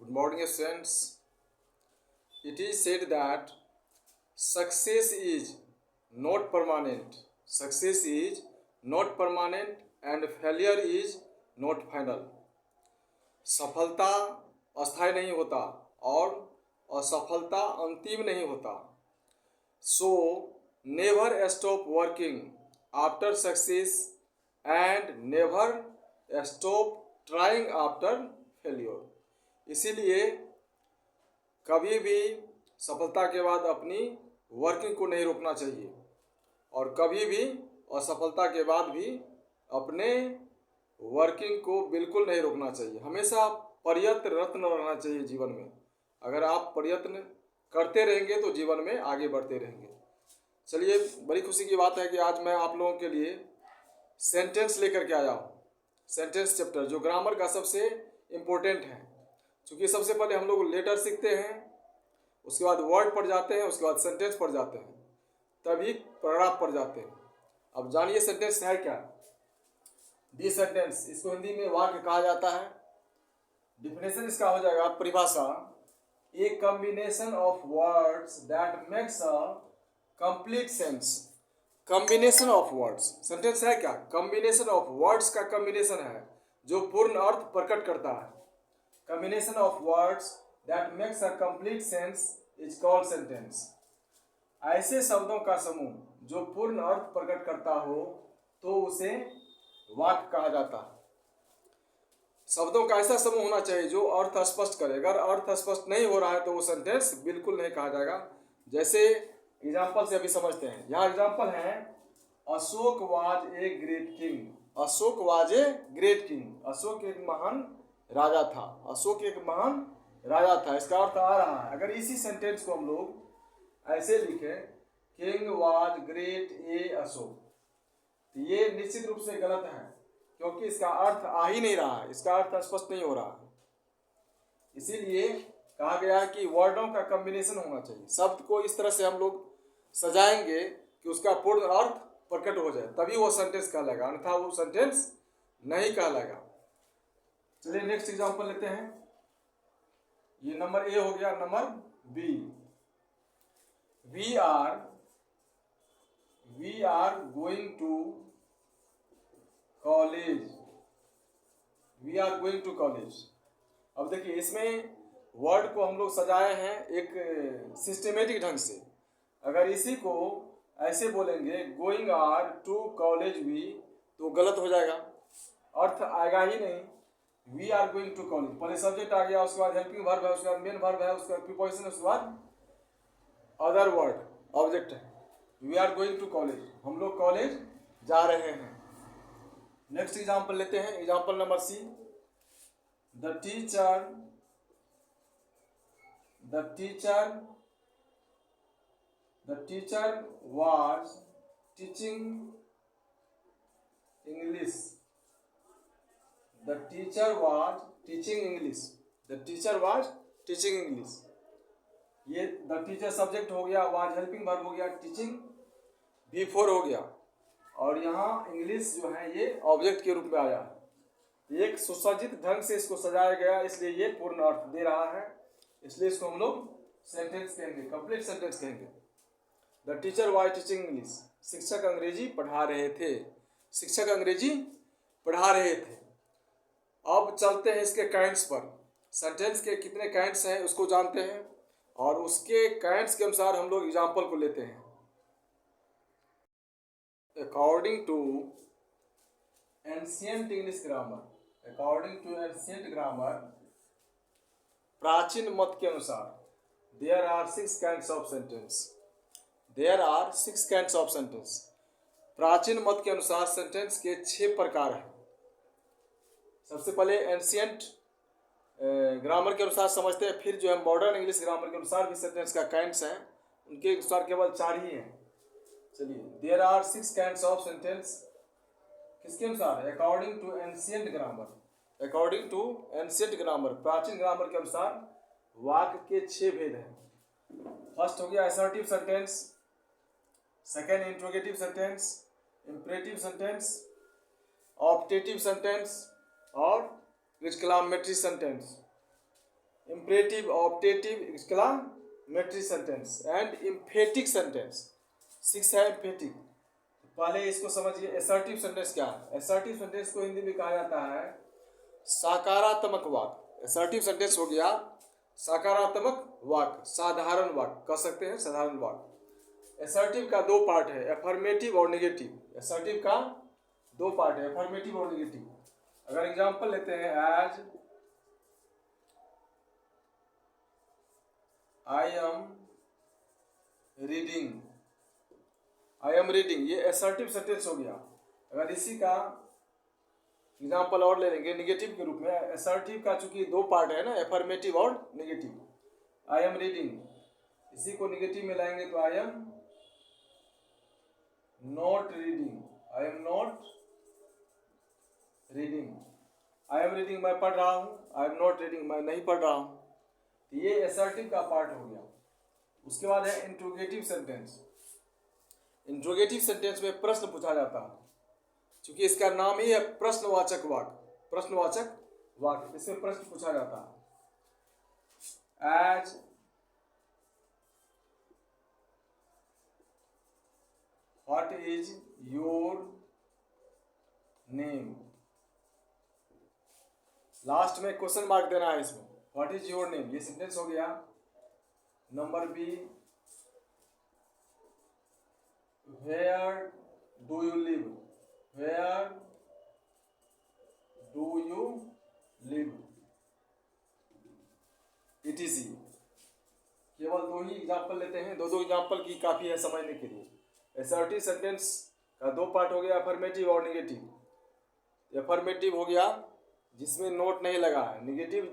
Good morning, students. It is said that success is not permanent. Success is not permanent and failure is not final. सफलता अस्थायी नहीं होता और असफलता अंतिम नहीं होता. So never stop working after success and never stop trying after failure. इसीलिए कभी भी सफलता के बाद अपनी वर्किंग को नहीं रोकना चाहिए और कभी भी असफलता के बाद भी अपने वर्किंग को बिल्कुल नहीं रोकना चाहिए. हमेशा प्रयत्नरत रहना चाहिए जीवन में. अगर आप प्रयत्न करते रहेंगे तो जीवन में आगे बढ़ते रहेंगे. चलिए, बड़ी खुशी की बात है कि आज मैं आप लोगों के लिए सेंटेंस लेकर के आया हूँ. सेंटेंस चैप्टर जो ग्रामर का सबसे इम्पोर्टेंट है, क्योंकि सबसे पहले हम लोग लेटर सीखते हैं, उसके बाद वर्ड पढ़ जाते हैं, उसके बाद सेंटेंस पढ़ जाते हैं, तभी पैराग्राफ पढ़ जाते हैं. अब जानिए सेंटेंस है क्या. दिस सेंटेंस, इसको हिंदी में वाक्य कहा जाता है. डिफिनेशन इसका हो जाएगा, परिभाषा, a combination of words that makes a complete sense. Combination of words, sentence है क्या? कॉम्बिनेशन ऑफ वर्ड्स का कॉम्बिनेशन है जो पूर्ण अर्थ प्रकट करता है. Combination of words that makes a complete sense is called sentence. ऐसे शब्दों का समूह जो पूर्ण अर्थ प्रकट करता हो तो उसे वाक्य कहा जाता है. शब्दों का ऐसा समूह होना चाहिए जो अर्थ स्पष्ट करे. अगर अर्थ स्पष्ट नहीं हो रहा है तो वो सेंटेंस बिल्कुल नहीं कहा जाएगा. जैसे एग्जाम्पल से अभी समझते हैं. यहाँ एग्जाम्पल है, Ashok was a great king. Ashok was a great king. Ashok एक महान राजा था. अशोक एक महान राजा था, इसका अर्थ आ रहा है. अगर इसी सेंटेंस को हम लोग ऐसे लिखें, king was great a Ashok, तो ये निश्चित रूप से गलत है, क्योंकि इसका अर्थ आ ही नहीं रहा है, इसका अर्थ स्पष्ट नहीं हो रहा है. इसीलिए कहा गया है कि वर्डों का कॉम्बिनेशन होना चाहिए. शब्द को इस तरह से हम लोग सजाएंगे कि उसका पूर्ण अर्थ प्रकट हो जाए, तभी वो सेंटेंस कहलाएगा, अन्यथा वो सेंटेंस नहीं कहलाएगा. चलिए नेक्स्ट एग्जांपल लेते हैं. ये नंबर ए हो गया. Number B, we are going to college. We are going to college. अब देखिए, इसमें वर्ड को हम लोग सजाए हैं एक सिस्टमेटिक ढंग से. अगर इसी को ऐसे बोलेंगे, going are to college we, तो गलत हो जाएगा, अर्थ आएगा ही नहीं. We are going to college, पहले सब्जेक्ट आ गया, उसके बाद हेल्पिंग वर्ब है, उसके बाद मेन वर्ब है, उसके बाद प्रीपोजिशन, उसके बाद अदर वर्ड ऑब्जेक्ट है. We are going to college, हम लोग कॉलेज जा रहे हैं. नेक्स्ट एग्जाम्पल लेते हैं. Example number C, the teacher was teaching English. The teacher was teaching English. The teacher was teaching English. ये द टीचर सब्जेक्ट हो गया, was हेल्पिंग वर्ब हो गया, टीचिंग B4 हो गया, और यहाँ इंग्लिश जो है ये ऑब्जेक्ट के रूप में आया है. एक सुसज्जित ढंग से इसको सजाया गया, इसलिए ये पूर्ण अर्थ दे रहा है. इसलिए इसको हम लोग सेंटेंस कहेंगे, कंप्लीट सेंटेंस कहेंगे. The teacher was teaching English. शिक्षक अंग्रेजी पढ़ा रहे थे. शिक्षक अंग्रेजी पढ़ा रहे थे. अब चलते हैं इसके काइंड्स पर. सेंटेंस के कितने काइंड्स हैं उसको जानते हैं, और उसके काइंड्स के अनुसार हम लोग एग्जाम्पल को लेते हैं. According to ancient English grammar, प्राचीन मत के अनुसार, there are 6 kinds of sentence. प्राचीन मत के अनुसार सेंटेंस के 6 प्रकार हैं. सबसे पहले एंशिएंट ग्रामर के अनुसार समझते हैं, फिर जो है मॉडर्न इंग्लिश ग्रामर के अनुसार भी सेंटेंस का काइंड्स हैं, उनके अनुसार केवल 4 ही हैं. चलिए, there are 6 kinds of sentence किसके अनुसार? अकॉर्डिंग टू एंशिएंट ग्रामर, प्राचीन ग्रामर के अनुसार वाक्य के 6 भेद हैं. फर्स्ट हो गया assertive sentence, second interrogative sentence, imperative sentence, optative sentence और exclamatory sentence. imperative, optative, exclamatory sentence and emphatic sentence। 6 है emphatic। पहले इसको समझिए, assertive sentence क्या है। assertive sentence को हिंदी में कहा जाता है सकारात्मक वाक्य। assertive sentence हो गया सकारात्मक वाक्य, साधारण वाक्य कह सकते हैं, साधारण वाक्य। assertive का दो पार्ट है, affirmative और negative। assertive का दो पार्ट है, affirmative और negative। अगर एग्जाम्पल लेते हैं, as I am reading, I am reading, ये असर्टिव सेंटेंस हो गया। अगर इसी का एग्जाम्पल और ले लेंगे निगेटिव के रूप में, असर्टिव का चूंकि दो पार्ट है ना, एफर्मेटिव और निगेटिव। आई एम रीडिंग, इसी को निगेटिव में लाएंगे तो I am not reading, I am not reading. I am reading मैं पढ़ रहा हूँ, आई एम नॉट रीडिंग मैं नहीं पढ़ रहा हूँ। ये असर्टिव का पार्ट हो गया। उसके बाद है इंट्रोगेटिव सेंटेंस। इंट्रोगेटिव सेंटेंस में प्रश्न पूछा जाता है, क्योंकि इसका नाम ही है प्रश्नवाचक वाक्य। प्रश्नवाचक वाक्य, इसमें प्रश्न पूछा जाता है। As what is your name, last में क्वेश्चन मार्क देना है इसमें, व्हाट इज योर नेम, ये सेंटेंस हो गया। Number B, where do you live, where do you live, etc. केवल दो ही एग्जाम्पल लेते हैं, दो एग्जाम्पल की काफी है समझने के लिए। असर्टिव सेंटेंस का दो पार्ट हो गया, अफर्मेटिव और निगेटिव। अफर्मेटिव हो गया जिसमें नोट नहीं लगा है, निगेटिव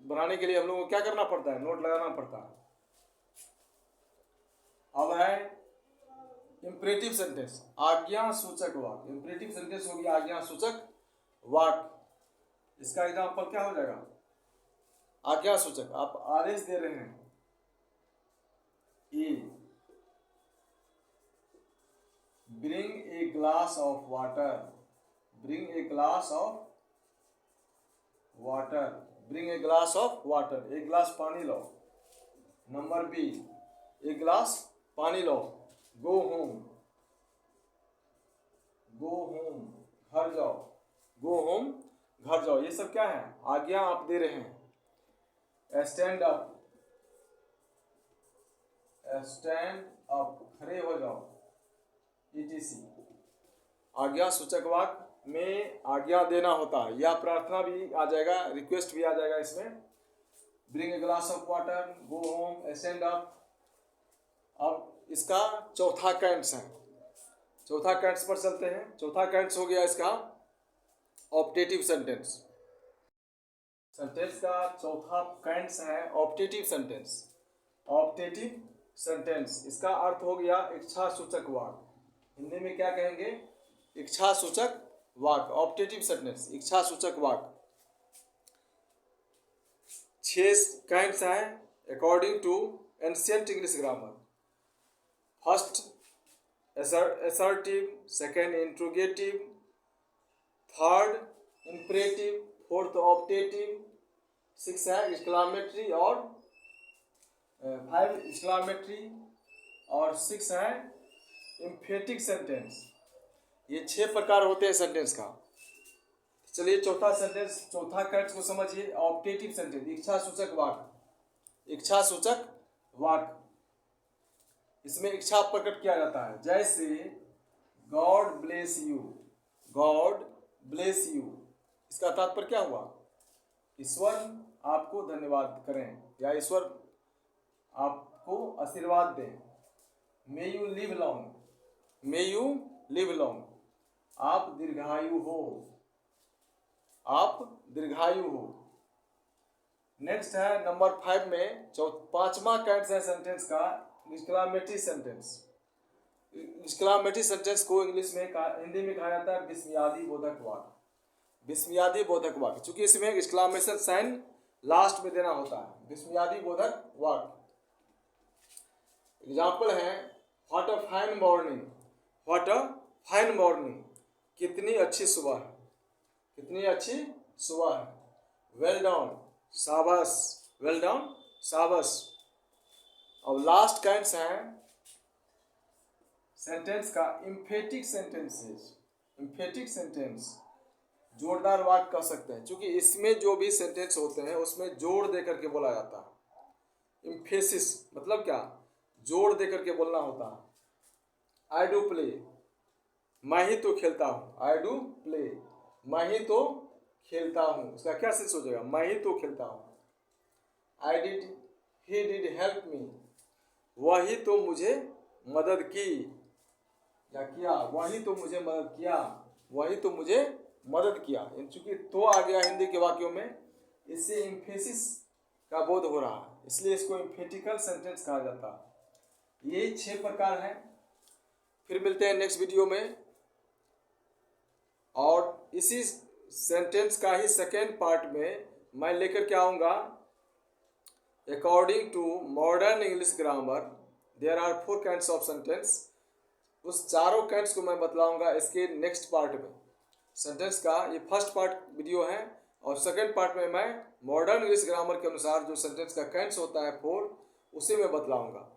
बनाने के लिए हम लोगों को क्या करना पड़ता है, नोट लगाना पड़ता है। अब है इंपरेटिव सेंटेंस, आज्ञा सूचक वाक्य। इंपरेटिव सेंटेंस हो गया आज्ञा सूचक वाक्य। इसका एग्जाम्पल क्या हो जाएगा, आज्ञा सूचक, आप आदेश दे रहे हैं, ई bring a glass of water, bring a glass of water, bring a glass of water, एक गिलास पानी लो। नंबर बी, एक गिलास पानी लो। गो होम, गो होम, घर जाओ, गो होम, घर जाओ। ये सब क्या है, आज्ञा आप दे रहे हैं। स्टैंड अप, स्टैंड अप, खड़े हो जाओ, ETC। आज्ञा सूचक वाक्य में आज्ञा देना होता है, या प्रार्थना भी आ जाएगा, रिक्वेस्ट भी आ जाएगा इसमें। Bring a glass of water, go home, stand up. अब इसका चौथा कैंट्स है, चौथा कैंट्स पर चलते हैं। चौथा कैंट्स हो गया इसका ऑप्टेटिव सेंटेंस। सेंटेंस का चौथा कैंट्स है ऑप्टेटिव सेंटेंस। ऑप्टेटिव सेंटेंस, इसका अर्थ हो गया इच्छा सूचक वाक्य। हिंदी में क्या कहेंगे, इच्छा सूचक वाक्य। ऑप्टेटिव सेंटेंस, इच्छा सूचक वाक्य। 6 कैंट्स हैं according to ancient English grammar. First assertive, second interrogative, third imperative, fourth optative, 6 है एक्सक्लामेटरी और 5 एक्सक्लामेटरी और 6 है एम्फेटिक सेंटेंस। ये 6 प्रकार होते हैं सेंटेंस का। चलिए चौथा सेंटेंस, चौथा कैंट्स को समझिए। ऑप्टेटिव सेंटेंस, इच्छा सूचक वाक्य। इच्छा सूचक वाक्य, इसमें इच्छा प्रकट किया जाता है, जैसे God bless you, God bless you. इसका तात्पर्य क्या हुआ, ईश्वर आपको धन्यवाद करें या ईश्वर आपको आशीर्वाद दें। May you live long, may you live long, आप दीर्घायु हो, आप दीर्घायु हो। नेक्स्ट है नंबर 5 में 5वां कैंट्स है सेंटेंस का एक्सक्लामेटरी सेंटेंस। एक्सक्लामेटरी सेंटेंस को इंग्लिश में हिंदी में कहा जाता है विस्मयादि बोधक वाक्य। विस्मयादि बोधक वाक्य, चूंकि इसमें एक्सक्लामेशन साइन लास्ट में देना होता है। विस्मयादि बोधक वाक्य। एग्जाम्पल है what a fine morning, what a fine morning, कितनी अच्छी सुबह है, कितनी अच्छी सुबह है। वेल डन, शाबाश, वेल डन, शाबाश। अब लास्ट काइंड्स हैं सेंटेंस का इम्फेटिक सेंटेंसेस। इम्फेटिक सेंटेंस जोरदार वाक्य कह सकते हैं, क्योंकि इसमें जो भी सेंटेंस होते हैं उसमें जोड़ दे करके बोला जाता है। इम्फेसिस मतलब क्या, जोड़ दे करके बोलना होता है। आई डू प्ले, मैं ही तो खेलता हूँ। आई डू प्ले, मैं ही तो खेलता हूँ, उसका क्या सेंस हो जाएगा, मैं ही तो खेलता हूँ। I did, he did help me, वही तो मुझे मदद की या किया, वही तो मुझे मदद किया, वही तो मुझे मदद किया। चूंकि तो आ गया हिंदी के वाक्यों में, इससे इम्फेसिस का बोध हो रहा है, इसलिए इसको इम्फेटिकल सेंटेंस कहा जाता है। ये 6 प्रकार हैं। फिर मिलते हैं नेक्स्ट वीडियो में, और इसी सेंटेंस का ही सेकेंड पार्ट में मैं लेकर के आऊँगा according to modern English grammar there are 4 kinds of sentence. उस चारों काइंड्स को मैं बतलाऊंगा इसके नेक्स्ट पार्ट में। सेंटेंस का ये फर्स्ट पार्ट वीडियो है, और सेकेंड पार्ट में मैं मॉडर्न इंग्लिश ग्रामर के अनुसार जो सेंटेंस का काइंड्स होता है 4, उसे मैं बतलाऊंगा।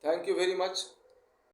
Thank you very much.